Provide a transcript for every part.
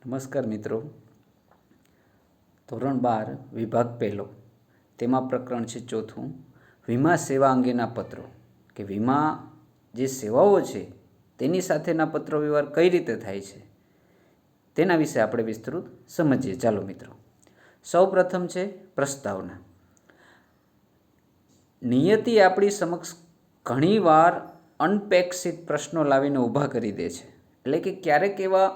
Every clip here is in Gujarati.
નમસ્કાર મિત્રો, ધોરણ 12 વિભાગ પહેલો તેમાં પ્રકરણ છે ચોથું, વીમા સેવા અંગેના પત્રો કે વીમા જે સેવાઓ છે તેની સાથેના પત્ર વ્યવહાર કઈ રીતે થાય છે તેના વિશે આપણે વિસ્તૃત સમજીએ. ચાલો મિત્રો, સૌ પ્રથમ છે પ્રસ્તાવના. નિયતિ આપણી સમક્ષ ઘણીવાર અનપેક્ષિત પ્રશ્નો લાવીને ઊભા કરી દે છે. એટલે કે ક્યારેક એવા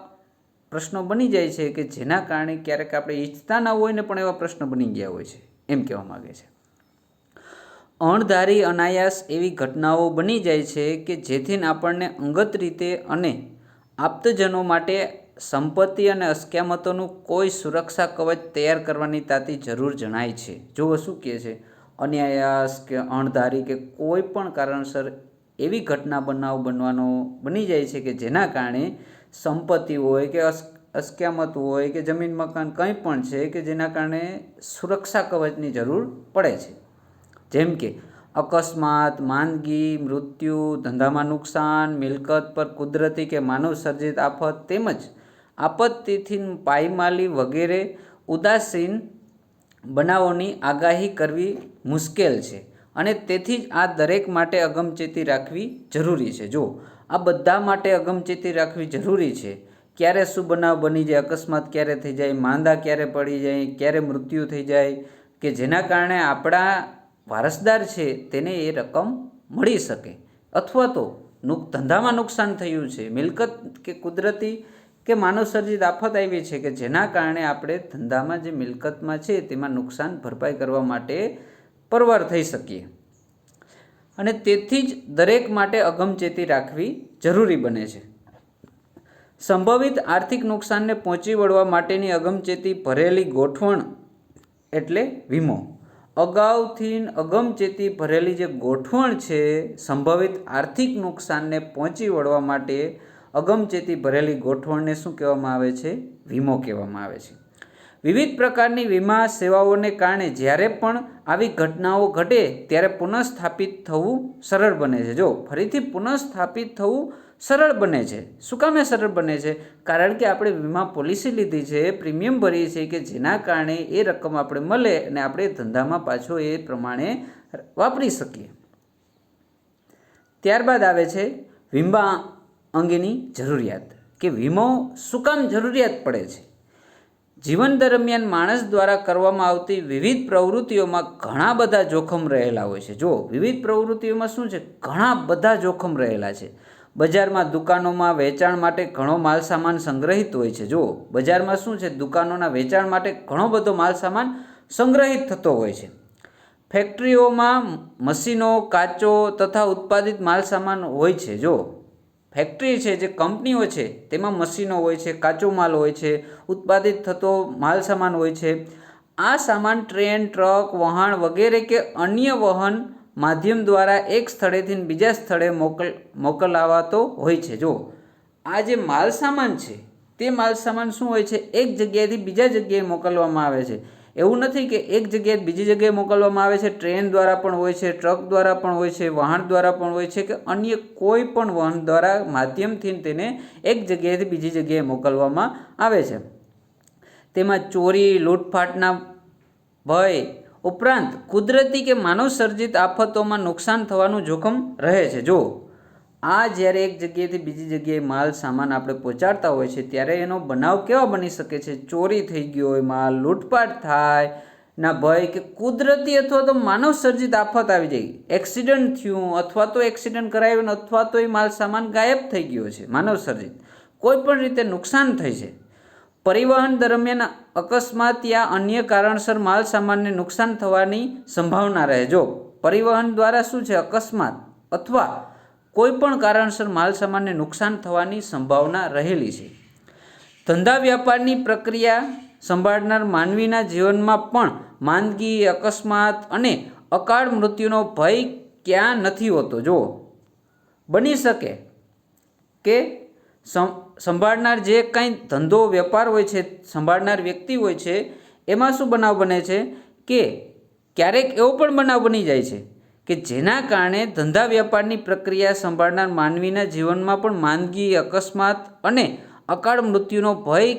પ્રશ્નો બની જાય છે કે જેના કારણે ક્યારેક આપણે ઈચ્છતા ના હોય ને પણ એવા પ્રશ્નો બની ગયા હોય છે, એમ કહેવા માગે છે. અણધારી અનાયાસ એવી ઘટનાઓ બની જાય છે કે જેથી આપણને અંગત રીતે અને આપ્તજનો માટે સંપત્તિ અને અસ્ક્યામતોનું કોઈ સુરક્ષા કવચ તૈયાર કરવાની તાતી જરૂર જણાય છે. જો શું કહે છે, અનાયાસ કે અણધારી કે કોઈ પણ કારણસર એવી ઘટના બની જાય છે કે જેના કારણે સંપત્તિ હોય કે અસ્ક્યામત હોય કે જમીન મકાન કંઈ પણ છે કે જેના કારણે સુરક્ષા કવચની જરૂર પડે છે. જેમ કે અકસ્માત, માંદગી, મૃત્યુ, ધંધામાં નુકસાન, મિલકત પર કુદરતી કે માનવ સર્જિત આફત તેમજ આપત્તિથી પાયમાલી વગેરે ઉદાસીન બનાવોની આગાહી કરવી મુશ્કેલ છે અને તેથી જ આ દરેક માટે અગમચેતી રાખવી જરૂરી છે. જો આ બધા માટે અગમચેતી રાખવી જરૂરી છે. ક્યારે શું બનાવ બની જાય, અકસ્માત ક્યારે થઈ જાય, માંદા ક્યારે પડી જાય, ક્યારે મૃત્યુ થઈ જાય કે જેના કારણે આપણા વારસદાર છે તેને એ રકમ મળી શકે, અથવા તો ધંધામાં નુકસાન થયું છે, મિલકત કે કુદરતી કે માનવસર્જિત આફત આવી છે કે જેના કારણે આપણે ધંધામાં જે મિલકતમાં છે તેમાં નુકસાન ભરપાઈ કરવા માટે પરવાર થઈ શકીએ અને તેથી જ દરેક માટે અગમચેતી રાખવી જરૂરી બને છે. સંભવિત આર્થિક નુકસાનને પહોંચી વળવા માટેની અગમચેતી ભરેલી ગોઠવણ એટલે વીમો. અગાઉથી અગમચેતી ભરેલી જે ગોઠવણ છે, સંભવિત આર્થિક નુકસાનને પહોંચી વળવા માટે અગમચેતી ભરેલી ગોઠવણને શું કહેવામાં આવે છે? વીમો કહેવામાં આવે છે. વિવિધ પ્રકારની વીમા સેવાઓને કારણે જ્યારે પણ આવી ઘટનાઓ ઘટે ત્યારે પુનઃસ્થાપિત થવું સરળ બને છે. જો ફરીથી પુનઃસ્થાપિત થવું સરળ બને છે. શું કામે સરળ બને છે? કારણ કે આપણે વીમા પોલિસી લીધી છે, પ્રીમિયમ ભરીએ છીએ કે જેના કારણે એ રકમ આપણે મળે અને આપણે ધંધામાં પાછો એ પ્રમાણે વાપરી શકીએ. ત્યારબાદ આવે છે વીમા અંગેની જરૂરિયાત કે વીમો શું કામ જરૂરિયાત પડે છે. જીવન દરમિયાન માણસ દ્વારા કરવામાં આવતી વિવિધ પ્રવૃત્તિઓમાં ઘણા બધા જોખમ રહેલા હોય છે. જો વિવિધ પ્રવૃત્તિઓમાં શું છે, ઘણા બધા જોખમ રહેલા છે. બજારમાં, દુકાનોમાં વેચાણ માટે ઘણો માલ સામાન સંગ્રહિત હોય છે. જો બજારમાં શું છે, દુકાનોના વેચાણ માટે ઘણો બધો માલ સામાન સંગ્રહિત થતો હોય છે. ફેક્ટરીઓમાં મશીનો, કાચો તથા ઉત્પાદિત માલ સામાન હોય છે. જો ફેક્ટરી છે, જે કંપનીઓ છે તેમાં મશીનો હોય છે, કાચો માલ હોય છે, ઉત્પાદિત થતો માલ સામાન હોય છે. આ સામાન ટ્રેન, ટ્રક, વહાણ વગેરે કે અન્ય વહન માધ્યમ દ્વારા એક સ્થળેથી બીજા સ્થળે મોકલાવાતો હોય છે. જો આ જે માલ સામાન છે તે માલ સામાન શું હોય છે, એક જગ્યાએથી બીજા જગ્યાએ મોકલવામાં આવે છે. એવું નથી કે એક જગ્યાએ બીજી જગ્યાએ મોકલવામાં આવે છે. ટ્રેન દ્વારા પણ હોય છે, ટ્રક દ્વારા પણ હોય છે, વાહન દ્વારા પણ હોય છે કે અન્ય કોઈ પણ વાહન દ્વારા માધ્યમથી તેને એક જગ્યાએથી બીજી જગ્યાએ મોકલવામાં આવે છે. તેમાં ચોરી, લૂંટફાટના ભય ઉપરાંત કુદરતી કે માનવ સર્જિત આફતોમાં નુકસાન થવાનું જોખમ રહે છે. જો આ જ્યારે એક જગ્યાએથી બીજી જગ્યાએ માલ સામાન આપણે પહોંચાડતા હોય છે ત્યારે એનો બનાવ કેવા બની શકે છે? ચોરી થઈ ગયો હોય માલ, લૂંટફાટ થાય ના ભય કે કુદરતી અથવા તો માનવ સર્જિત આફત આવી જાય, એક્સિડન્ટ થયું અથવા તો એક્સિડન્ટ કરાવ્યું અથવા તો એ માલ સામાન ગાયબ થઈ ગયો છે, માનવ સર્જિત કોઈ પણ રીતે નુકસાન થઈ છે. પરિવહન દરમિયાન અકસ્માત યા અન્ય કારણસર માલ સામાનને નુકસાન થવાની સંભાવના રહે. જો પરિવહન દ્વારા શું છે, અકસ્માત અથવા કોઈ પણ કારણસર માલ સામાનને નુકસાન થવાની સંભાવના રહેલી છે. ધંધા વ્યાપારની પ્રક્રિયા સંભાળનાર માનવીના જીવનમાં પણ માંદગી, અકસ્માત અને અકાળ મૃત્યુનો ભય ક્યાં નથી હોતો. જો બની શકે કે સંભાળનાર જે કંઈ ધંધો વેપાર હોય છે, સંભાળનાર વ્યક્તિ હોય છે, એમાં શું બનાવ બને છે કે ક્યારેક એવો પણ બનાવ બની જાય છે કે જેના કારણે ધંધા વ્યાપારની પ્રક્રિયા સંભાળનાર માનવીના જીવનમાં પણ માંદગી, અકસ્માત અને અકાળ મૃત્યુનો ભય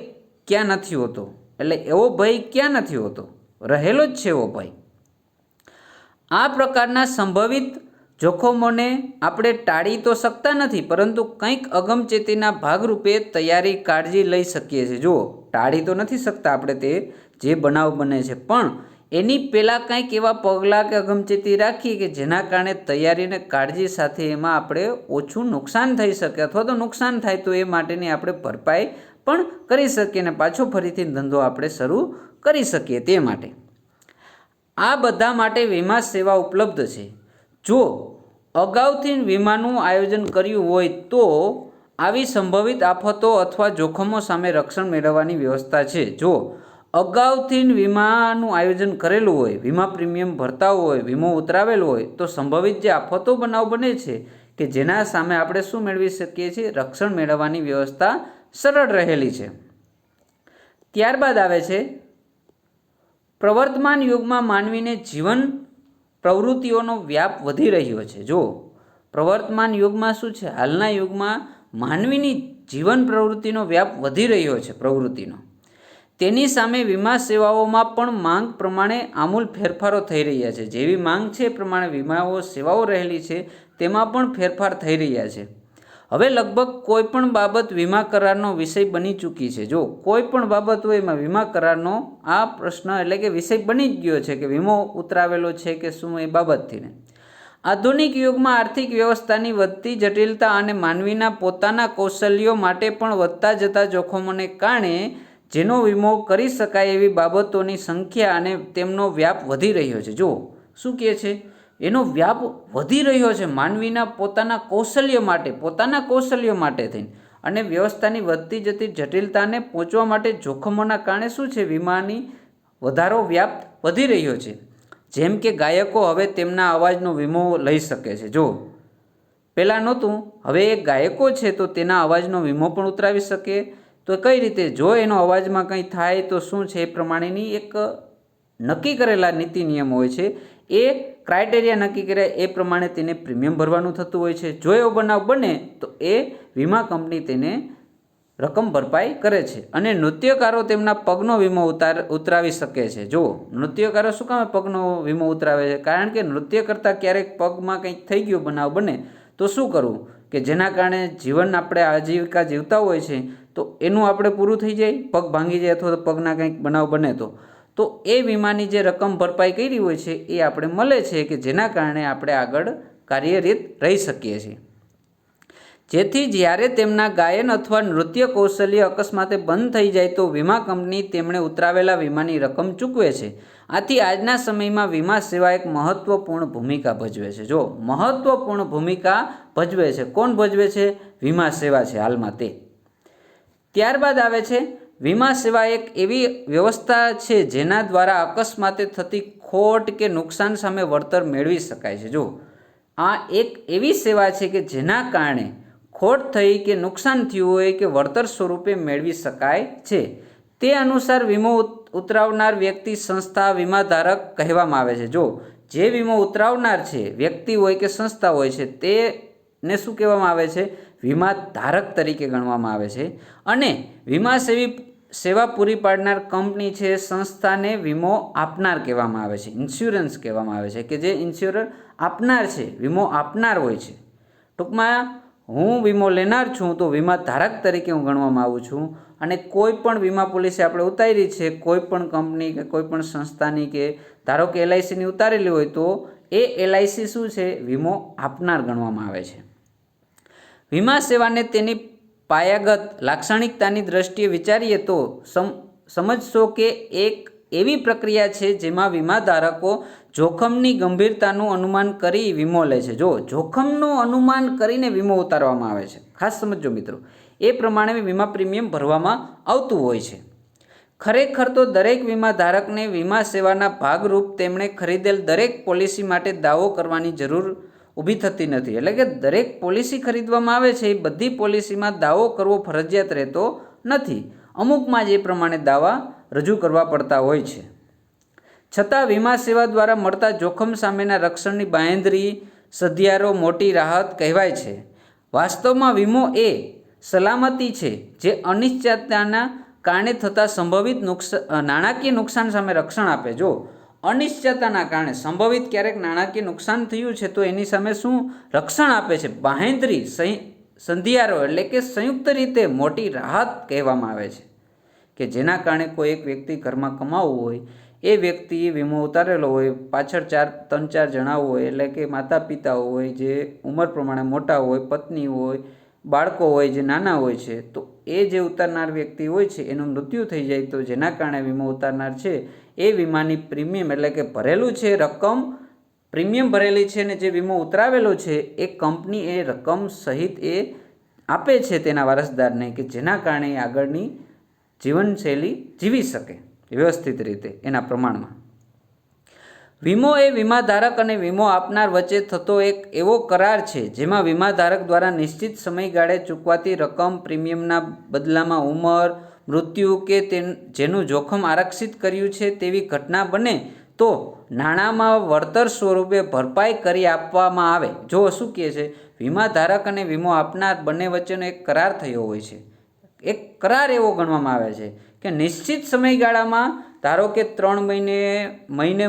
ક્યાં નથી હોતો, એટલે એવો ભય ક્યાં નથી હોતો, રહેલો જ છે એવો ભય. આ પ્રકારના સંભવિત જોખમોને આપણે ટાળી તો શકતા નથી, પરંતુ કંઈક અગમચેતીના ભાગરૂપે તૈયારી કાળજી લઈ શકીએ છીએ. જુઓ, ટાળી તો નથી શકતા આપણે તે જે બનાવ બને છે, પણ એની પહેલાં કંઈક એવા પગલાં કે અગમચેતી રાખીએ કે જેના કારણે તૈયારી અને કાળજી સાથે એમાં આપણે ઓછું નુકસાન થઈ શકે, અથવા તો નુકસાન થાય તો એ માટેની આપણે ભરપાઈ પણ કરી શકીએ અને પાછો ફરીથી ધંધો આપણે શરૂ કરી શકીએ. તે માટે આ બધા માટે વીમા સેવા ઉપલબ્ધ છે. જો અગાઉથી વીમાનું આયોજન કર્યું હોય તો આવી સંભવિત આફતો અથવા જોખમો સામે રક્ષણ મેળવવાની વ્યવસ્થા છે. જો અગાઉથી વીમાનું આયોજન કરેલું હોય, વીમા પ્રીમિયમ ભરતા હોય, વીમો ઉતરાવેલો હોય, તો સંભવિત જે આફતો બનાવ બને છે કે જેના સામે આપણે શું મેળવી શકીએ છીએ, રક્ષણ મેળવવાની વ્યવસ્થા સરળ રહેલી છે. ત્યારબાદ આવે છે પ્રવર્તમાન યુગમાં માનવીને જીવન પ્રવૃત્તિઓનો વ્યાપ વધી રહ્યો છે. જો પ્રવર્તમાન યુગમાં શું છે, હાલના યુગમાં માનવીની જીવન પ્રવૃત્તિનો વ્યાપ વધી રહ્યો છે પ્રવૃત્તિનો. તેની સામે વીમા સેવાઓમાં પણ માંગ પ્રમાણે આમૂલ ફેરફારો થઈ રહ્યા છે. જેવી માંગ છે એ પ્રમાણે વીમાઓ સેવાઓ રહેલી છે તેમાં પણ ફેરફાર થઈ રહ્યા છે. હવે લગભગ કોઈ પણ બાબત વીમા કરારનો વિષય બની ચૂકી છે. જો કોઈ પણ બાબત હોય એમાં વીમા કરારનો આ પ્રશ્ન એટલે કે વિષય બની જ ગયો છે કે વીમો ઉતરાવેલો છે કે શું, એ બાબતથીને. આધુનિક યુગમાં આર્થિક વ્યવસ્થાની વધતી જટિલતા અને માનવીના પોતાના કૌશલ્યો માટે પણ વધતા જતા જોખમોને કારણે જેનો વીમો કરી શકાય એવી બાબતોની સંખ્યા અને તેમનો વ્યાપ વધી રહ્યો છે. જો શું કહે છે, એનો વ્યાપ વધી રહ્યો છે માનવીના પોતાના કૌશલ્યો માટે થઈને, અને વ્યવસ્થાની વધતી જતી જટિલતાને પહોંચવા માટે જોખમોના કારણે શું છે, વીમાની વધારો વ્યાપ વધી રહ્યો છે. જેમ કે ગાયકો હવે તેમના અવાજનો વીમો લઈ શકે છે. જો પહેલાં નહોતું, હવે એ ગાયકો છે તો તેના અવાજનો વીમો પણ ઉતરાવી શકે. તો કઈ રીતે, જો એનો અવાજમાં કંઈ થાય તો શું છે, એ પ્રમાણેની એક નક્કી કરેલા નીતિ નિયમ હોય છે, એ ક્રાઇટેરિયા નક્કી કર્યા એ પ્રમાણે તેને પ્રીમિયમ ભરવાનું થતું હોય છે. જો એવો બનાવ બને તો એ વીમા કંપની તેને રકમ ભરપાઈ કરે છે. અને નૃત્યકારો તેમના પગનો વીમો ઉતરાવી શકે છે. જો નૃત્યકારો શું કામ પગનો વીમો ઉતરાવે છે, કારણ કે નૃત્ય કરતાં ક્યારેક પગમાં કંઈક થઈ ગયું બનાવ બને તો શું કરવું, કે જેના કારણે જીવન આપણે આજીવિકા જીવતા હોય છે તો એનું આપણે પૂરું થઈ જાય, પગ ભાંગી જાય અથવા તો પગના કંઈક બનાવ બને તો એ વીમાની જે રકમ ભરપાઈ કરી હોય છે એ આપણે મળે છે, કે જેના કારણે આપણે આગળ કાર્યરત રહી શકીએ છીએ. જેથી જ્યારે તેમના ગાયન અથવા નૃત્ય કૌશલ્ય અકસ્માતે બંધ થઈ જાય તો વીમા કંપની તેમણે ઉતરાવેલા વીમાની રકમ ચૂકવે છે. આથી આજના સમયમાં વીમા સેવા એક મહત્વપૂર્ણ ભૂમિકા ભજવે છે. જો મહત્વપૂર્ણ ભૂમિકા ભજવે છે, કોણ ભજવે છે, વીમા સેવા છે હાલમાં તે. ત્યારબાદ આવે છે વીમા સેવા એક એવી વ્યવસ્થા છે જેના દ્વારા અકસ્માતે થતી ખોટ કે નુકસાન સામે વળતર મેળવી શકાય છે. જો આ એક એવી સેવા છે કે જેના કારણે ખોટ થઈ કે નુકસાન થયું હોય કે વળતર સ્વરૂપે મેળવી શકાય છે. તે અનુસાર વીમો ઉતરાવનાર વ્યક્તિ, સંસ્થા વીમાધારક કહેવામાં આવે છે. જો જે વીમો ઉતરાવનાર છે, વ્યક્તિ હોય કે સંસ્થા હોય છે, તેને શું કહેવામાં આવે છે, વીમા ધારક તરીકે ગણવામાં આવે છે. અને વીમા સેવા પૂરી પાડનાર કંપની છે, સંસ્થાને વીમો આપનાર કહેવામાં આવે છે, ઇન્સ્યોરન્સ કહેવામાં આવે છે, કે જે ઇન્સ્યોરર આપનાર છે, વીમો આપનાર હોય છે. ટૂંકમાં હું વીમો લેનાર છું તો વીમા ધારક તરીકે હું ગણવામાં આવું છું. અને કોઈ પણ વીમા પોલિસી આપણે ઉતારી છે, કોઈ પણ કંપની કે કોઈ પણ સંસ્થાની, કે ધારો કે LICની ઉતારેલી હોય તો એ LIC શું છે, વીમો આપનાર ગણવામાં આવે છે. વીમા સેવાને તેની પાયાગત લાક્ષણિકતાની દ્રષ્ટિએ વિચારીએ તો સમજશો કે એક એવી પ્રક્રિયા છે જેમાં વીમાધારકો જોખમની ગંભીરતાનું અનુમાન કરી વીમો લે છે. જો જોખમનું અનુમાન કરીને વીમો ઉતારવામાં આવે છે, ખાસ સમજો મિત્રો, એ પ્રમાણે વીમા પ્રીમિયમ ભરવામાં આવતું હોય છે. ખરેખર તો દરેક વીમાધારકને વીમા સેવાના ભાગરૂપ તેમણે ખરીદેલ દરેક પોલિસી માટે દાવો કરવાની જરૂર ઊભી થતી નથી. એટલે કે દરેક પોલિસી ખરીદવામાં આવે છે એ બધી પોલિસીમાં દાવો કરવો ફરજિયાત રહેતો નથી. અમુકમાં જ એ પ્રમાણે દાવા રજૂ કરવા પડતા હોય છે. છતાં વીમા સેવા દ્વારા મળતા જોખમ સામેના રક્ષણની બાંહેધરી સધિયારો મોટી રાહત કહેવાય છે. વાસ્તવમાં વીમો એ સલામતી છે જે અનિશ્ચિતતાના કારણે થતા સંભવિત નાણાકીય નુકસાન સામે રક્ષણ આપે. જો અનિશ્ચિતતાના કારણે સંભવિત ક્યારેક નાણાકીય નુકસાન થયું છે તો એની સામે શું રક્ષણ આપે છે? બાંહેધરી સંધિયારો એટલે કે સંયુક્ત રીતે મોટી રાહત કહેવામાં આવે છે, કે જેના કારણે કોઈ એક વ્યક્તિ ઘરમાં કમાવું હોય, એ વ્યક્તિએ વીમો ઉતારેલો હોય, પાછળ 3-4 જણા હોય, એટલે કે માતા પિતા હોય જે ઉંમર પ્રમાણે મોટા હોય, પત્ની હોય, બાળકો હોય જે નાના હોય છે, તો એ જે ઉતારનાર વ્યક્તિ હોય છે એનું મૃત્યુ થઈ જાય તો જેના કારણે વીમો ઉતારનાર છે એ વીમાની પ્રીમિયમ એટલે કે ભરેલું છે રકમ, પ્રીમિયમ ભરેલી છે ને જે વીમો ઉતરાવેલો છે એ કંપની એ રકમ સહિત એ આપે છે તેના વારસદારને, કે જેના કારણે આગળની જીવનશૈલી જીવી શકે વ્યવસ્થિત રીતે એના પ્રમાણમાં. વીમો એ વીમાધારક અને વીમો આપનાર વચ્ચે થતો એક એવો કરાર છે જેમાં વીમાધારક દ્વારા નિશ્ચિત સમયગાળે ચૂકવાતી રકમ, પ્રીમિયમના બદલામાં ઉંમર, મૃત્યુ કે જેનું જોખમ આરક્ષિત કર્યું છે તેવી ઘટના બને તો નાણાંમાં વળતર સ્વરૂપે ભરપાઈ કરી આપવામાં આવે. જો શું કહે છે, વીમાધારક અને વીમો આપનાર બંને વચ્ચેનો એક કરાર થયો હોય છે. એક કરાર એવો ગણવામાં આવે છે કે નિશ્ચિત સમયગાળામાં ધારો કે 3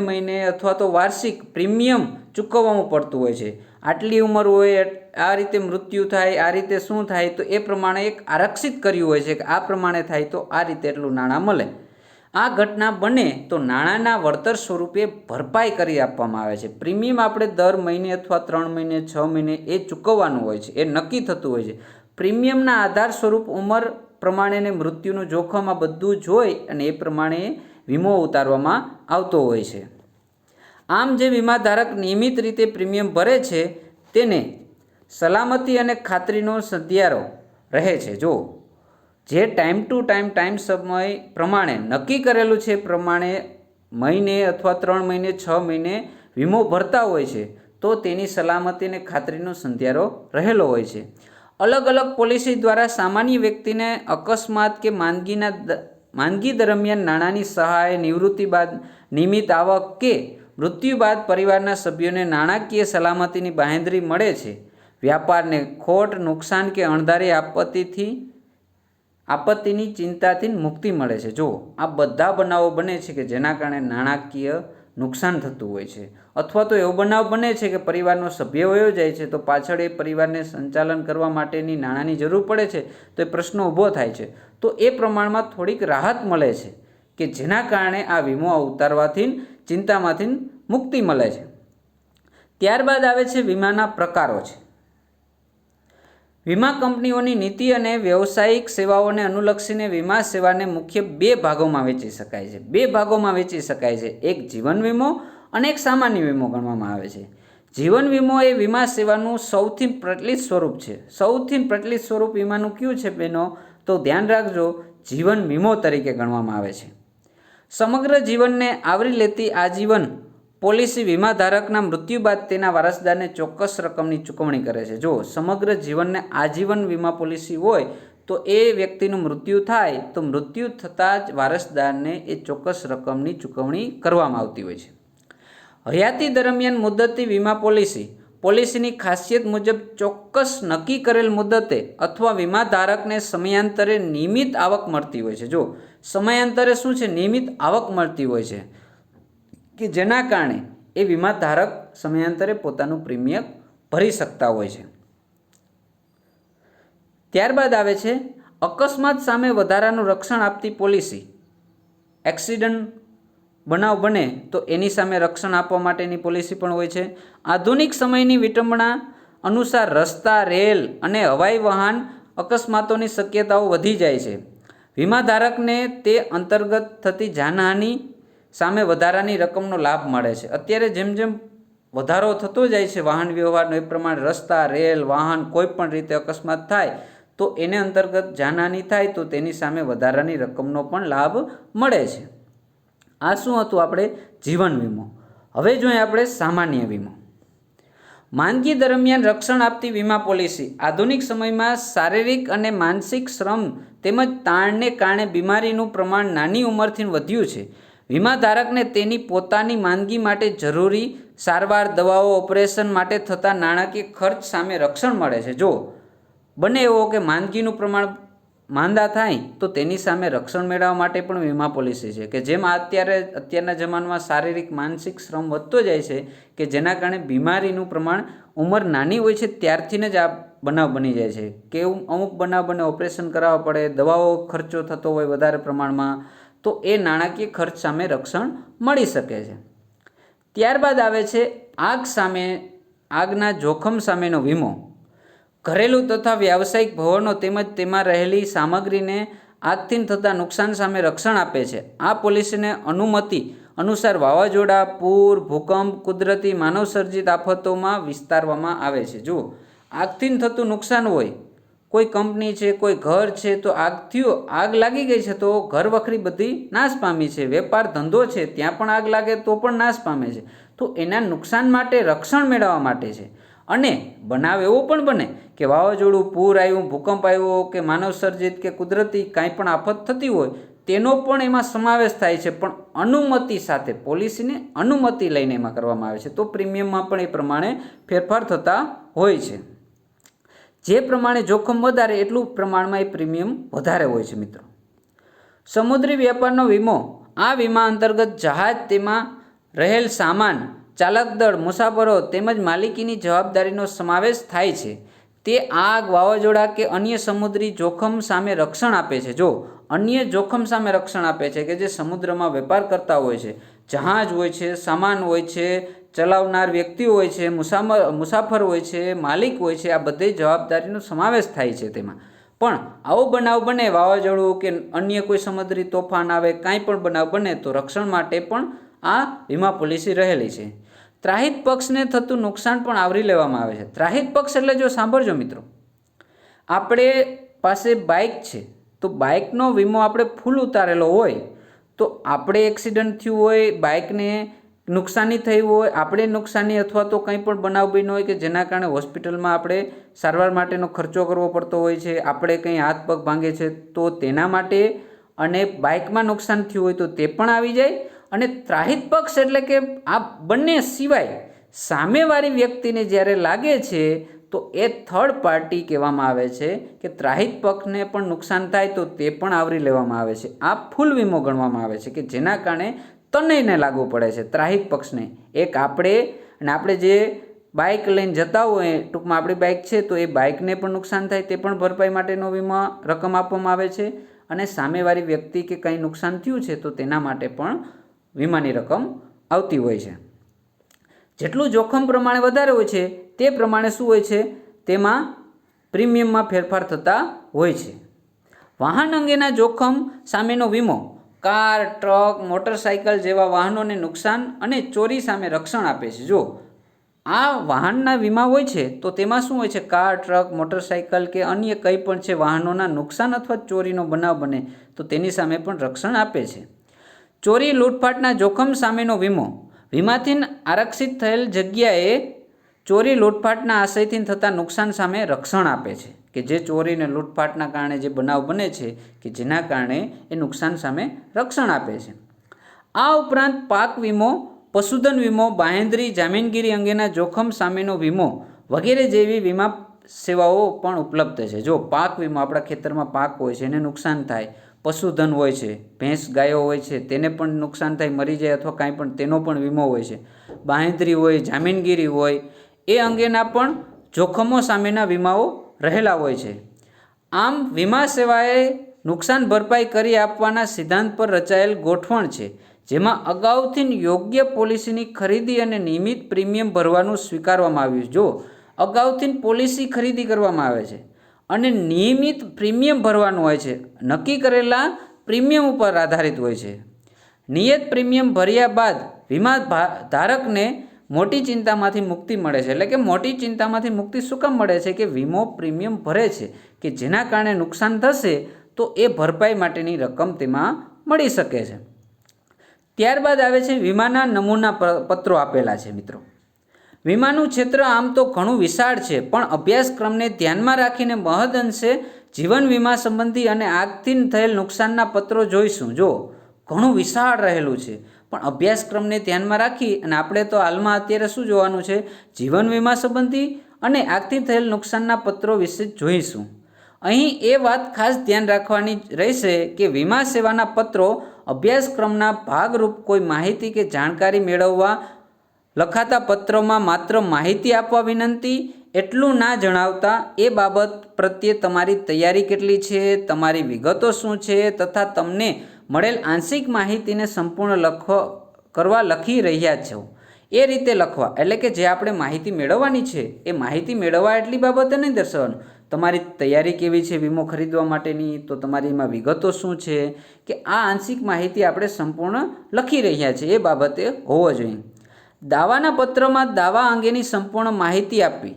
મહિને અથવા તો વાર્ષિક પ્રીમિયમ ચૂકવવાનું પડતું હોય છે. આટલી ઉંમર હોય, આ રીતે મૃત્યુ થાય, આ રીતે શું થાય, તો એ પ્રમાણે એક આરક્ષિત કર્યું હોય છે કે આ પ્રમાણે થાય તો આ રીતે એટલું નાણાં મળે. આ ઘટના બને તો નાણાંના વળતર સ્વરૂપે ભરપાઈ કરી આપવામાં આવે છે. પ્રીમિયમ આપણે દર મહિને અથવા 3 મહિને, 6 મહિને એ ચૂકવવાનું હોય છે, એ નક્કી થતું હોય છે. પ્રીમિયમના આધાર સ્વરૂપ, ઉંમર પ્રમાણે ને મૃત્યુનું જોખમ આ બધું જોઈ અને એ પ્રમાણે વીમો ઉતારવામાં આવતો હોય છે. આમ જે વીમાધારક નિયમિત રીતે પ્રીમિયમ ભરે છે તેને સલામતી અને ખાતરીનો સંધિયારો રહે છે. જો જે ટાઈમ ટુ ટાઈમ સમય પ્રમાણે નક્કી કરેલું છે પ્રમાણે મહિને અથવા 3 મહિને, 6 મહિને વીમો ભરતા હોય છે તો તેની સલામતી અને ખાતરીનો સંધિયારો રહેલો હોય છે. અલગ અલગ પોલિસી દ્વારા સામાન્ય વ્યક્તિને અકસ્માત કે માંદગી દરમિયાન નાણાંની સહાય, નિવૃત્તિ બાદ નિયમિત આવક કે મૃત્યુ બાદ પરિવારના સભ્યોને નાણાકીય સલામતીની બાંહેધરી મળે છે. વ્યાપારને ખોટ, નુકસાન કે અણધારી આપત્તિની ચિંતાથી મુક્તિ મળે છે. જો આ બધા બનાવો બને છે કે જેના કારણે નાણાકીય નુકસાન થતું હોય છે, અથવા તો એવો બનાવ બને છે કે પરિવારનો સભ્ય વયો જાય છે તો પાછળ એ પરિવારને સંચાલન કરવા માટેની નાણાંની જરૂર પડે છે તો એ પ્રશ્ન ઊભો થાય છે, તો એ પ્રમાણમાં થોડીક રાહત મળે છે કે જેના કારણે આ વીમો ઉતારવાથી ચિંતામાંથી મુક્તિ મળે છે. ત્યારબાદ આવે છે વીમાના પ્રકારો છે. વીમા કંપનીઓની નીતિ અને વ્યવસાયિક સેવાઓને અનુલક્ષીને વીમા સેવાને મુખ્ય 2 ભાગોમાં વહેંચી શકાય છે. 2 ભાગોમાં વહેંચી શકાય છે. એક જીવન વીમો અને એક સામાન્ય વીમો ગણવામાં આવે છે. જીવન વીમો એ વીમા સેવાનું સૌથી પ્રચલિત સ્વરૂપ છે. સૌથી પ્રચલિત સ્વરૂપ વીમાનું કયું છે બહેનો? તો ધ્યાન રાખજો, જીવન વીમો તરીકે ગણવામાં આવે છે. સમગ્ર જીવનને આવરી લેતી આજીવન પોલિસી વીમાધારકના મૃત્યુ બાદ તેના વારસદારને ચોક્કસ રકમની ચૂકવણી કરે છે. જો સમગ્ર જીવનને આજીવન વીમા પોલિસી હોય તો એ વ્યક્તિનું મૃત્યુ થાય તો મૃત્યુ થતાં જ વારસદારને એ ચોક્કસ રકમની ચૂકવણી કરવામાં આવતી હોય છે. હયાતી દરમિયાન મુદ્દતી વીમા પોલિસીની ખાસિયત મુજબ ચોક્કસ નક્કી કરેલ મુદ્દતે અથવા વીમાધારકને સમયાંતરે નિયમિત આવક મળતી હોય છે. જો સમયાંતરે શું છે? નિયમિત આવક મળતી હોય છે કે જેના કારણે એ વીમાધારક સમયાંતરે પોતાનું પ્રીમિયમ ભરી શકતા હોય છે. ત્યારબાદ આવે છે અકસ્માત સામે વધારાનું રક્ષણ આપતી પોલિસી. એક્સિડન્ટ બનાવ બને તો એની સામે રક્ષણ આપવા માટેની પોલિસી પણ હોય છે. આધુનિક સમયની વિટંબણા અનુસાર રસ્તા, રેલ અને હવાઈ વાહન અકસ્માતોની શક્યતાઓ વધી જાય છે. વીમાધારકને તે અંતર્ગત થતી જાનહાનિ સામે વધારાની રકમનો લાભ મળે છે. અત્યારે જેમ જેમ વધારો થતો જાય છે વાહન વ્યવહારનો, એ પ્રમાણે રસ્તા, રેલ, વાહન કોઈ પણ રીતે અકસ્માત થાય તો એને અંતર્ગત જાનહાનિ થાય તો તેની સામે વધારાની રકમનો પણ લાભ મળે છે. આ શું હતું? આપણે જીવન વીમો. હવે જોઈએ આપણે સામાન્ય વીમો. માંદગી દરમિયાન રક્ષણ આપતી વીમા પોલિસી આધુનિક સમયમાં શારીરિક અને માનસિક શ્રમ તેમજ તાણને કારણે બીમારીનું પ્રમાણ નાની ઉંમરથી વધ્યું છે. વીમાધારકને તેની પોતાની માંદગી માટે જરૂરી સારવાર, દવાઓ, ઓપરેશન માટે થતા નાણાકીય ખર્ચ સામે રક્ષણ મળે છે. જો બને એવો કે માંદા થાય તો તેની સામે રક્ષણ મેળવવા માટે પણ વીમા પોલિસી છે, કે જેમ અત્યારના જમાનામાં શારીરિક માનસિક શ્રમ વધતો જાય છે, કે જેના કારણે બીમારીનું પ્રમાણ ઉંમર નાની હોય છે ત્યારથી જ આ બનાવ બની જાય છે, કે અમુક બનાવ બને ઓપરેશન કરાવવા પડે, દવાઓ ખર્ચો થતો હોય વધારે પ્રમાણમાં, તો એ નાણાકીય ખર્ચ સામે રક્ષણ મળી શકે છે. ત્યારબાદ આવે છે આગના જોખમ સામેનો વીમો. ઘરેલું તથા વ્યાવસાયિક ભવનો તેમજ તેમાં રહેલી સામગ્રીને આગથી થતા નુકસાન સામે રક્ષણ આપે છે. આ પોલિસીને અનુમતિ અનુસાર વાવાઝોડા, પૂર, ભૂકંપ, કુદરતી માનવસર્જિત આફતોમાં વિસ્તારવામાં આવે છે. જુઓ, આગથી થતું નુકસાન હોય, કોઈ કંપની છે, કોઈ ઘર છે, તો આગ લાગી ગઈ છે તો ઘર વખરી બધી નાશ પામી છે, વેપાર ધંધો છે ત્યાં પણ આગ લાગે તો પણ નાશ પામે છે. તો એના નુકસાન માટે રક્ષણ મેળવવા માટે છે. અને બનાવ એવો પણ બને કે વાવાઝોડું, પૂર આવ્યું, ભૂકંપ આવ્યો, કે માનવસર્જિત કે કુદરતી કાંઈ પણ આફત થતી હોય તેનો પણ એમાં સમાવેશ થાય છે, પણ અનુમતિ સાથે, પોલિસીની અનુમતિ લઈને એમાં કરવામાં આવે છે. તો પ્રીમિયમમાં પણ એ પ્રમાણે ફેરફાર થતા હોય છે. જે પ્રમાણે જોખમ વધારે એટલું પ્રમાણમાં એ પ્રીમિયમ વધારે હોય છે. મિત્રો, સમુદ્રી વેપારનો વીમો. આ વીમા અંતર્ગત જહાજ, તેમાં રહેલ સામાન, ચાલક દળ, મુસાફરો તેમજ માલિકીની જવાબદારીનો સમાવેશ થાય છે. તે આગ, વાવાઝોડા કે અન્ય સમુદ્રી જોખમ સામે રક્ષણ આપે છે. જો અન્ય જોખમ સામે રક્ષણ આપે છે, કે જે સમુદ્રમાં વેપાર કરતા હોય છે, જહાજ હોય છે, સામાન હોય છે, ચલાવનાર વ્યક્તિઓ હોય છે, મુસાફર હોય છે, માલિક હોય છે, આ બધી જવાબદારીનો સમાવેશ થાય છે તેમાં. પણ આવો બનાવ બને, વાવાઝોડું કે અન્ય કોઈ સમુદ્રી તોફાન આવે, કાંઈ પણ બનાવ બને તો રક્ષણ માટે પણ આ વીમા પોલિસી રહેલી છે. ત્રાહિત પક્ષને થતું નુકસાન પણ આવરી લેવામાં આવે છે. ત્રાહિત પક્ષ એટલે, જો સાંભળજો મિત્રો, આપણે પાસે બાઇક છે તો બાઇકનો વીમો આપણે ફૂલ ઉતારેલો હોય, તો આપણે એક્સિડન્ટ થયું હોય, બાઇકને નુકસાની થઈ હોય, આપણે નુકસાની અથવા તો કંઈ પણ બનાવ બન્યો હોય કે જેના કારણે હોસ્પિટલમાં આપણે સારવાર માટેનો ખર્ચો કરવો પડતો હોય છે, આપણે કંઈ હાથ પગ ભાંગે છે તો તેના માટે, અને બાઇકમાં નુકસાન થયું હોય તો તે પણ આવી જાય. અને ત્રાહિત પક્ષ એટલે કે આ બંને સિવાય સામેવાળી વ્યક્તિને જ્યારે લાગે છે તો એ થર્ડ પાર્ટી કહેવામાં આવે છે, કે ત્રાહિત પક્ષને પણ નુકસાન થાય તો તે પણ આવરી લેવામાં આવે છે. આ ફૂલ વીમો ગણવામાં આવે છે, કે જેના કારણે ત્રણેયને લાગુ પડે છે. ત્રાહિત પક્ષને, એક આપણે જે બાઇક લઈને જતા હોય, ટૂંકમાં આપણી બાઇક છે તો એ બાઇકને પણ નુકસાન થાય તે પણ ભરપાઈ માટેનો વીમા રકમ આપવામાં આવે છે. અને સામેવાળી વ્યક્તિ કે કંઈ નુકસાન થયું છે તો તેના માટે પણ વીમાની રકમ આવતી હોય છે. જેટલું જોખમ પ્રમાણે વધારે હોય છે તે પ્રમાણે શું હોય છે, તેમાં પ્રીમિયમમાં ફેરફાર થતા હોય છે. વાહન અંગેના જોખમ સામેનો વીમો. કાર, ટ્રક, મોટરસાઇકલ જેવા વાહનોને નુકસાન અને ચોરી સામે રક્ષણ આપે છે. જો આ વાહનના વીમા હોય છે તો તેમાં શું હોય છે, કાર, ટ્રક, મોટરસાઇકલ કે અન્ય કંઈ પણ છે, વાહનોના નુકસાન અથવા ચોરીનો બનાવ બને તો તેની સામે પણ રક્ષણ આપે છે. ચોરી, લૂંટફાટના જોખમ સામેનો વીમો. વીમાથી આરક્ષિત થયેલ જગ્યાએ ચોરી, લૂંટફાટના આશયથી થતા નુકસાન સામે રક્ષણ આપે છે, કે જે ચોરી અને લૂંટફાટના કારણે જે બનાવ બને છે, કે જેના કારણે એ નુકસાન સામે રક્ષણ આપે છે. આ ઉપરાંત પાક વીમો, પશુધન વીમો, બાંહેધરી, જામીનગીરી અંગેના જોખમ સામેનો વીમો વગેરે જેવી વીમા સેવાઓ પણ ઉપલબ્ધ છે. જો પાક વીમો, આપણા ખેતરમાં પાક હોય છે એને નુકસાન થાય, પશુધન હોય છે, ભેંસ ગાયો હોય છે તેને પણ નુકસાન થાય, મરી જાય અથવા કાંઈ પણ, તેનો પણ વીમો હોય છે. બાંહેધરી હોય, જામીનગીરી હોય, એ અંગેના પણ જોખમો સામેના વીમાઓ રહેલા હોય છે. આમ વીમા સેવાએ નુકસાન ભરપાઈ કરી આપવાના સિદ્ધાંત પર રચાયેલ ગોઠવણ છે, જેમાં અગાઉથી યોગ્ય પોલિસીની ખરીદી અને નિયમિત પ્રીમિયમ ભરવાનું સ્વીકારવામાં આવ્યું છે. જો અગાઉથી પોલિસી ખરીદી કરવામાં આવે છે અને નિયમિત પ્રીમિયમ ભરવાનું હોય છે, નક્કી કરેલા પ્રીમિયમ ઉપર આધારિત હોય છે. નિયત પ્રીમિયમ ભર્યા બાદ વીમા ધારકને મોટી ચિંતામાંથી મુક્તિ મળે છે. એટલે કે મોટી ચિંતામાંથી મુક્તિ શું કામ મળે છે, કે વીમો પ્રીમિયમ ભરે છે, કે જેના કારણે નુકસાન થશે તો એ ભરપાઈ માટેની રકમ તેમાં મળી શકે છે. ત્યારબાદ આવે છે વીમાના નમૂના પત્રો આપેલા છે. મિત્રો, વીમાનું ક્ષેત્ર આમ તો ઘણું વિશાળ છે, પણ અભ્યાસક્રમને ધ્યાનમાં રાખીને મહદઅંશે જીવન વીમા સંબંધી અને આગથી થયેલ નુકસાનના પત્રો જોઈશું. જો ઘણું વિશાળ રહેલું છે, પણ અભ્યાસક્રમને ધ્યાનમાં રાખી અને આપણે તો હાલમાં અત્યારે શું જોવાનું છે, જીવન વીમા સંબંધી અને આગથી થયેલ નુકસાનના પત્રો વિશે જોઈશું. અહીં એ વાત ખાસ ધ્યાન રાખવાની રહેશે કે વીમા સેવાના પત્રો અભ્યાસક્રમના ભાગરૂપ કોઈ માહિતી કે જાણકારી મેળવવા લખાતા પત્રોમાં માત્ર માહિતી આપવા વિનંતી એટલું ના જણાવતા એ બાબત પ્રત્યે તમારી તૈયારી કેટલી છે, તમારી વિગતો શું છે તથા તમને મળેલ આંશિક માહિતીને સંપૂર્ણ કરવા લખી રહ્યા છો એ રીતે લખવા. એટલે કે જે આપણે માહિતી મેળવવાની છે એ માહિતી મેળવવા એટલી બાબતે નહીં દર્શાવવાનું. તમારી તૈયારી કેવી છે વીમો ખરીદવા માટેની, તો તમારી એમાં વિગતો શું છે કે આ આંશિક માહિતી આપણે સંપૂર્ણ લખી રહ્યા છીએ એ બાબતે હોવો જોઈએ. દાવાના પત્રમાં દાવા અંગેની સંપૂર્ણ માહિતી આપવી.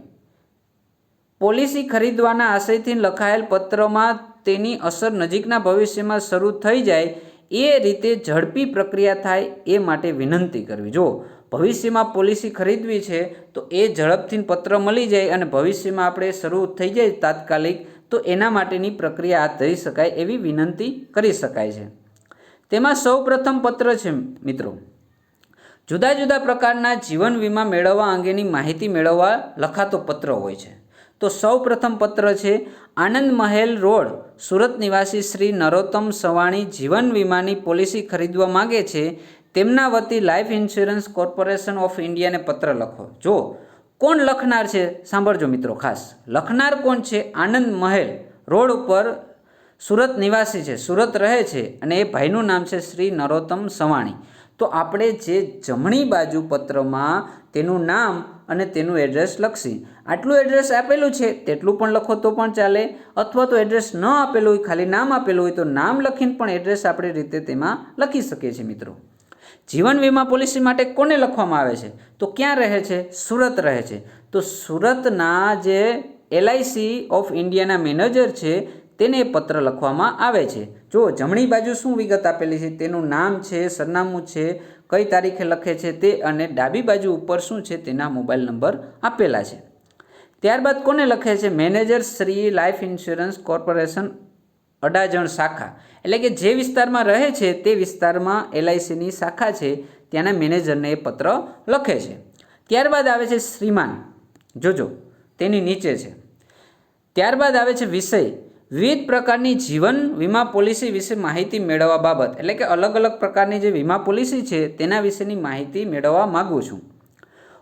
પોલિસી ખરીદવાના આશયથી લખાયેલ પત્રમાં તેની અસર નજીકના ભવિષ્યમાં શરૂ થઈ જાય એ રીતે ઝડપી પ્રક્રિયા થાય એ માટે વિનંતી કરવી. જો ભવિષ્યમાં પોલિસી ખરીદવી છે તો એ ઝડપથી પત્ર મળી જાય અને ભવિષ્યમાં આપણે શરૂ થઈ જાય તાત્કાલિક, તો એના માટેની પ્રક્રિયા હાથ ધરી શકાય એવી વિનંતી કરી શકાય છે. તેમાં સૌ પ્રથમ પત્ર છે મિત્રો, જુદા જુદા પ્રકારના જીવન વીમા મેળવવા અંગેની માહિતી મેળવવા લખાતો પત્ર હોય છે. તો સૌ પ્રથમ પત્ર છે, આનંદ મહેલ રોડ, સુરત નિવાસી શ્રી નરોત્તમ સવાણી જીવન વીમાની પોલિસી ખરીદવા માગે છે. તેમના વતી લાઈફ ઇન્સ્યોરન્સ કોર્પોરેશન ઓફ ઇન્ડિયાને પત્ર લખો. જો કોણ લખનાર છે સાંભળજો મિત્રો ખાસ, લખનાર કોણ છે? આનંદ મહેલ રોડ ઉપર સુરત નિવાસી છે, સુરત રહે છે અને એ ભાઈનું નામ છે શ્રી નરોત્તમ સવાણી. તો આપણે જે જમણી બાજુ પત્રમાં તેનું નામ અને તેનું એડ્રેસ લખશી. આટલું એડ્રેસ આપેલું છે તેટલું પણ લખો તો પણ ચાલે, અથવા તો એડ્રેસ ન આપેલું હોય, ખાલી નામ આપેલું હોય તો નામ લખીને પણ એડ્રેસ આપણી રીતે તેમાં લખી શકીએ છીએ મિત્રો. જીવન વીમા પોલિસી માટે કોને લખવામાં આવે છે? તો ક્યાં રહે છે? સુરત રહે છે. તો સુરતના જે LIC ઓફ ઇન્ડિયાના મેનેજર છે તેને પત્ર લખવામાં આવે છે. જો જમણી બાજુ શું વિગત આપેલી છે, તેનું નામ છે, સરનામું છે, કઈ તારીખે લખે છે તે, અને ડાબી બાજુ ઉપર શું છે તેના મોબાઈલ નંબર આપેલા છે. ત્યારબાદ કોને લખે છે? Manager Shri life insurance corporation Adajan શાખા. એટલે કે જે વિસ્તારમાં રહે છે તે વિસ્તારમાં LICની શાખા છે ત્યાંના મેનેજરને એ પત્ર લખે છે. ત્યારબાદ આવે છે શ્રીમાન, જોજો તેની નીચે છે. ત્યારબાદ આવે છે વિષય, વિવિધ પ્રકારની જીવન વીમા પોલિસી વિશે માહિતી મેળવવા બાબત. એટલે કે અલગ અલગ પ્રકારની જે વીમા પોલિસી છે તેના વિશેની માહિતી મેળવવા માગું છું.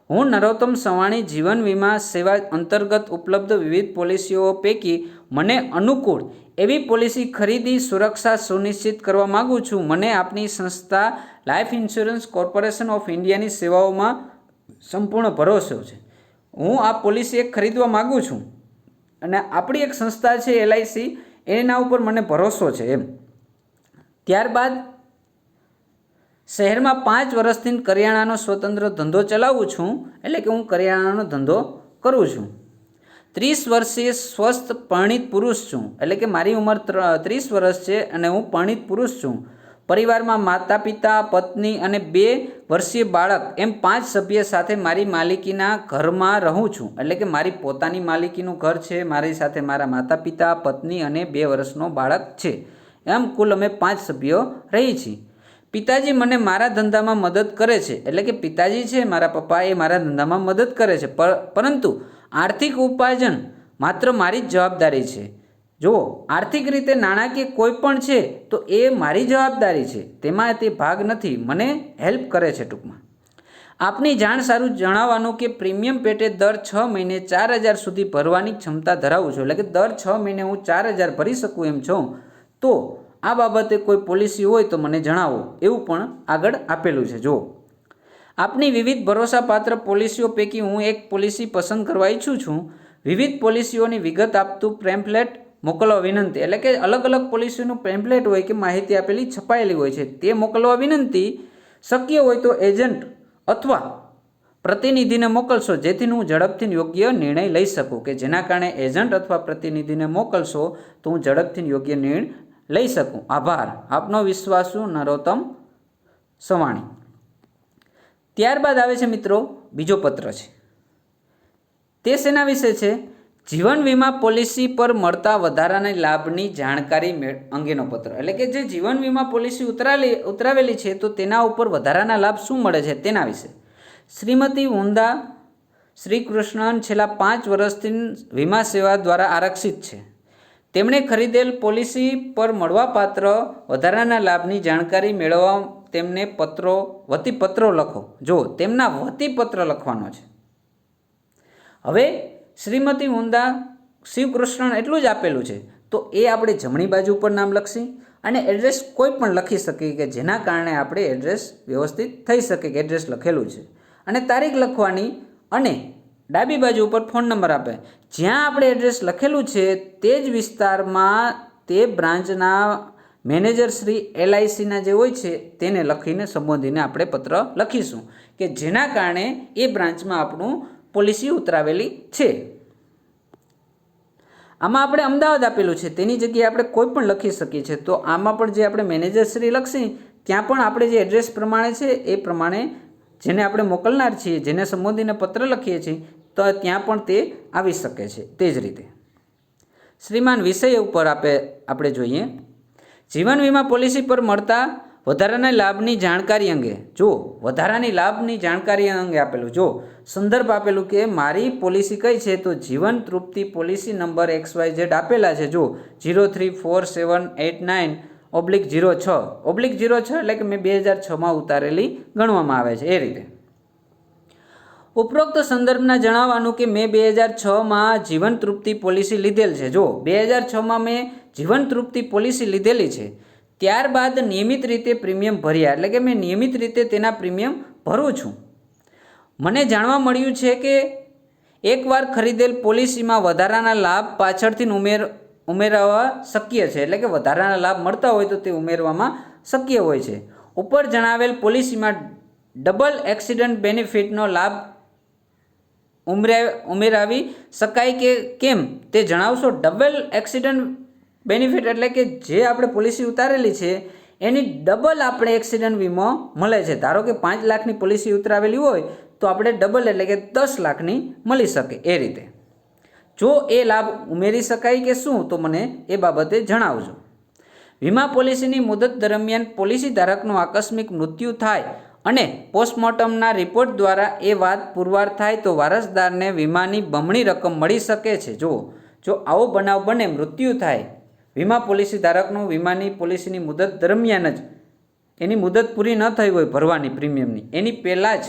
હું નરોત્તમ સવાણી જીવન વીમા સેવા અંતર્ગત ઉપલબ્ધ વિવિધ પોલિસીઓ પૈકી મને અનુકૂળ એવી પોલિસી ખરીદી સુરક્ષા સુનિશ્ચિત કરવા માગું છું. મને આપની સંસ્થા લાઈફ ઇન્સ્યોરન્સ કોર્પોરેશન ઓફ ઇન્ડિયાની સેવાઓમાં સંપૂર્ણ ભરોસો છે. હું આ પોલિસી એક ખરીદવા માગું છું અને આપણી એક સંસ્થા છે LIC, એના ઉપર મને ભરોસો છે એમ. ત્યારબાદ શહેરમાં 5 વર્ષથી કરિયાણાનો સ્વતંત્ર ધંધો ચલાવું છું. એટલે કે હું કરિયાણાનો ધંધો કરું છું. 30 વર્ષીય સ્વસ્થ પરણિત પુરુષ છું. એટલે કે મારી ઉંમર 30 વર્ષ છે અને હું પરણિત પુરુષ છું. પરિવારમાં માતા પિતા, પત્ની અને 2 વર્ષીય બાળક એમ 5 સભ્ય સાથે મારી માલિકીના ઘરમાં રહું છું. એટલે કે મારી પોતાની માલિકીનું ઘર છે, મારી સાથે મારા માતા પિતા, પત્ની અને 2 વર્ષનો બાળક છે. એમ કુલ અમે 5 સભ્યો રહી છીએ. પિતાજી મને મારા ધંધામાં મદદ કરે છે. એટલે કે પિતાજી છે મારા પપ્પા, એ મારા ધંધામાં મદદ કરે છે, પરંતુ આર્થિક ઉપાર્જન માત્ર મારી જ જવાબદારી છે. જો આર્થિક રીતે નાણાકીય કોઈ પણ છે તો એ મારી જવાબદારી છે, તેમાં તે ભાગ નથી, મને હેલ્પ કરે છે ટૂંકમાં. આપની જાણ સારું જણાવવાનું કે પ્રીમિયમ પેટે દર 6 મહિને 4000 સુધી ભરવાની ક્ષમતા ધરાવું છું. એટલે કે દર 6 મહિને હું 4000 ભરી શકું એમ છું. તો આ બાબતે કોઈ પોલિસી હોય તો મને જણાવો, એવું પણ આગળ આપેલું છે. જો આપની વિવિધ ભરોસાપાત્ર પોલિસીઓ પૈકી હું એક પોલિસી પસંદ કરવા ઈચ્છું છું. વિવિધ પોલિસીઓની વિગત આપતું પેમ્ફલેટ મોકલવા વિનંતી. એટલે કે અલગ અલગ પોલિસીનું પેમ્ફલેટ હોય કે માહિતી આપેલી છપાયેલી હોય છે તે મોકલવા વિનંતી. શક્ય હોય તો એજન્ટ અથવા પ્રતિનિધિને મોકલશો, જેથી હું ઝડપથી યોગ્ય નિર્ણય લઈ શકું. કે જેના કારણે એજન્ટ અથવા પ્રતિનિધિને મોકલશો તો હું ઝડપથી યોગ્ય નિર્ણય લઈ શકું. આભાર. આપનો વિશ્વાસુ નરોત્તમ સવાણી. ત્યારબાદ આવે છે મિત્રો બીજો પત્ર છે. તે શેના વિશે છે? જીવન વીમા પોલિસી પર મળતા વધારાના લાભની જાણકારી અંગેનો પત્ર. એટલે કે જે જીવન વીમા પોલિસી ઉતરાવેલી છે તો તેના ઉપર વધારાના લાભ શું મળે છે તેના વિશે. શ્રીમતી ઉંદા શ્રી કૃષ્ણન છેલ્લા 5 વર્ષથી વીમા સેવા દ્વારા આરક્ષિત છે. તેમણે ખરીદેલ પોલિસી પર મળવાપાત્ર વધારાના લાભની જાણકારી મેળવવા તેમને વતી પત્રો લખો. જો તેમના વતી પત્ર લખવાનો છે. હવે શ્રીમતી મુંદા શિવકૃષ્ણ એટલું જ આપેલું છે, તો એ આપણે જમણી બાજુ પર નામ લખશી અને એડ્રેસ કોઈ પણ લખી શકીએ કે જેના કારણે આપણે એડ્રેસ વ્યવસ્થિત થઈ શકે કે એડ્રેસ લખેલું છે. અને તારીખ લખવાની અને ડાબી બાજુ ઉપર ફોન નંબર આપે. જ્યાં આપણે એડ્રેસ લખેલું છે તે જ વિસ્તારમાં તે બ્રાન્ચના મેનેજર શ્રી LICના જે હોય છે તેને લખીને સંબોધીને આપણે પત્ર લખીશું કે જેના કારણે એ બ્રાન્ચમાં આપણું પોલિસી ઉતરાવેલી છે. આમાં આપણે અમદાવાદ આપેલું છે, તેની જગ્યાએ આપણે કોઈ પણ લખી શકીએ છીએ. તો આમાં પણ જે આપણે મેનેજર શ્રી લખશી ત્યાં પણ આપણે જે એડ્રેસ પ્રમાણે છે એ પ્રમાણે જેને આપણે મોકલનાર છીએ, જેને સંબોધીને પત્ર લખીએ છીએ, તો ત્યાં પણ તે આવી શકે છે. તે જ રીતે શ્રીમાન વિષય ઉપર આપણે જોઈએ. જીવન વીમા પોલિસી પર મળતા વધારાના લાભની જાણકારી અંગે. જો વધારાની લાભની જાણકારી અંગે આપેલું, જો સંદર્ભ આપેલું કે મારી પોલિસી કઈ છે, તો જીવન તૃપ્તિ પોલિસી નંબર XYZ આપેલા છે. જો 0347890/06 એટલે કે મેં 2006માં ઉતારેલી ગણવામાં આવે છે. એ રીતે ઉપરોક્ત સંદર્ભના જણાવવાનું કે મેં 2006માં જીવન તૃપ્તિ પોલિસી લીધેલ છે. જો 2006માં મેં જીવન તૃપ્તિ પોલિસી લીધેલી છે, ત્યારબાદ નિયમિત રીતે પ્રીમિયમ ભર્યા, એટલે કે મેં નિયમિત રીતે તેના પ્રીમિયમ ભરું છું. મને જાણવા મળ્યું છે કે એકવાર ખરીદેલ પોલિસીમાં વધારાના લાભ પાછળથી ઉમેરવા શક્ય છે, એટલે કે વધારાના લાભ મળતા હોય તો તે ઉમેરવામાં શક્ય હોય છે. ઉપર જણાવેલ પોલિસીમાં ડબલ એક્સિડન્ટ બેનિફિટનો લાભ ઉમેરાવી શકાય કે કેમ તે જણાવશો. ડબલ એક્સિડન્ટ બેનિફિટ એટલે કે જે આપણે પોલિસી ઉતારેલી છે એની ડબલ આપણે એક્સિડન્ટ વીમો મળે છે. ધારો કે 5 લાખની પોલિસી ઉતરાવેલી હોય તો આપણે ડબલ એટલે કે 10 લાખની મળી શકે. એ રીતે જો એ લાભ ઉમેરી શકાય કે શું, તો મને એ બાબતે જણાવજો. વીમા પોલિસીની મુદત દરમિયાન પોલિસી ધારકનું આકસ્મિક મૃત્યુ થાય અને પોસ્ટમોર્ટમના રિપોર્ટ દ્વારા એ વાત પુરવાર થાય તો વારસદારને વીમાની બમણી રકમ મળી શકે છે. જો આવો બનાવ બને, મૃત્યુ થાય, વીમા પોલિસી ધારકનું વીમાની પોલિસીની મુદત દરમિયાન જ એની મુદત પૂરી ન થઈ હોય ભરવાની પ્રીમિયમની, એની પહેલાં જ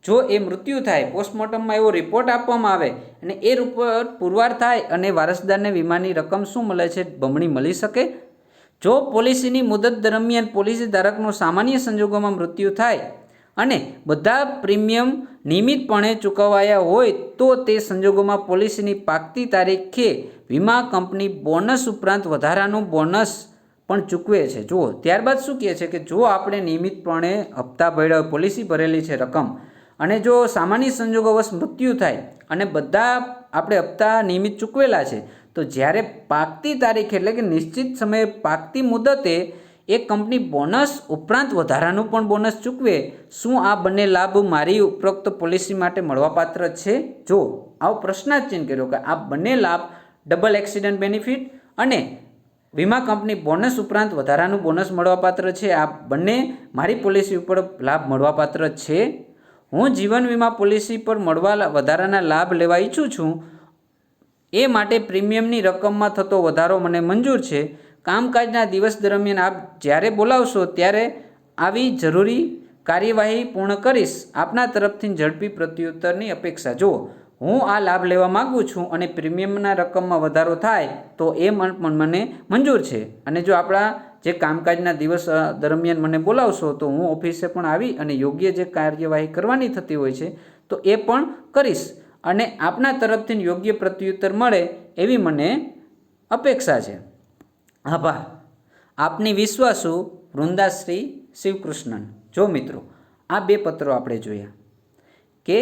જો એ મૃત્યુ થાય, પોસ્ટમોર્ટમમાં એવો રિપોર્ટ આપવામાં આવે અને એ રિપોર્ટ પુરવાર થાય અને વારસદારને વીમાની રકમ શું મળે છે, બમણી મળી શકે. જો પોલિસીની મુદત દરમિયાન પોલિસી ધારકનું સામાન્ય સંજોગોમાં મૃત્યુ થાય અને બધા પ્રીમિયમ નિયમિતપણે ચૂકવાયા હોય તો તે સંજોગોમાં પોલિસીની પાકતી તારીખે વીમા કંપની બોનસ ઉપરાંત વધારાનું બોનસ પણ ચૂકવે છે. જુઓ ત્યારબાદ શું કહે છે કે જો આપણે નિયમિતપણે હપ્તા ભર્યા, પોલિસી ભરેલી છે રકમ, અને જો સામાન્ય સંજોગોવશ મૃત્યુ થાય અને બધા આપણે હપ્તા નિયમિત ચૂકવેલા છે, તો જ્યારે પાકતી તારીખ એટલે કે નિશ્ચિત સમયે પાકતી મુદતે એ કંપની બોનસ ઉપરાંત વધારાનું પણ બોનસ ચૂકવે, શું આ બંને લાભ મારી ઉપરોક્ત પોલિસી માટે મળવાપાત્ર છે? જો આવો પ્રશ્નાર્થ કર્યો કે આ બંને લાભ ડબલ એક્સિડન્ટ બેનિફિટ અને વીમા કંપની બોનસ ઉપરાંત વધારાનું બોનસ મળવાપાત્ર છે, આ બંને મારી પોલિસી ઉપર લાભ મળવાપાત્ર છે. હું જીવન વીમા પોલિસી પર વધારાના લાભ લેવા ઈચ્છું છું, એ માટે પ્રીમિયમની રકમમાં થતો વધારો મને મંજૂર છે. કામકાજના દિવસ દરમિયાન આપ જ્યારે બોલાવશો ત્યારે આવી જરૂરી કાર્યવાહી પૂર્ણ કરીશ. આપના તરફથી ઝડપી પ્રત્યુત્તરની અપેક્ષા. જુઓ હું આ લાભ લેવા માગું છું અને પ્રીમિયમના રકમમાં વધારો થાય તો એ મને મંજૂર છે, અને જો આપણા જે કામકાજના દિવસ દરમિયાન મને બોલાવશો તો હું ઓફિસે પણ આવી અને યોગ્ય જે કાર્યવાહી કરવાની થતી હોય છે તો એ પણ કરીશ, અને આપના તરફથી યોગ્ય પ્રત્યુત્તર મળે એવી મને અપેક્ષા છે. આભાર. આપની વિશ્વાસુ વૃંદાશ્રી શિવકૃષ્ણન. જો મિત્રો આ 2 પત્રો આપણે જોયા કે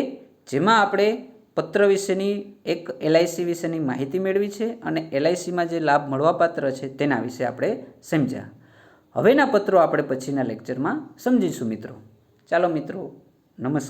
જેમાં આપણે પત્ર વિશેની એક LIC વિશેની માહિતી મેળવી છે અને LICમાં જે લાભ મળવાપાત્ર છે તેના વિશે આપણે સમજ્યા. હવેના પત્રો આપણે પછીના લેક્ચરમાં સમજીશું મિત્રો. ચાલો મિત્રો, નમસ્કાર.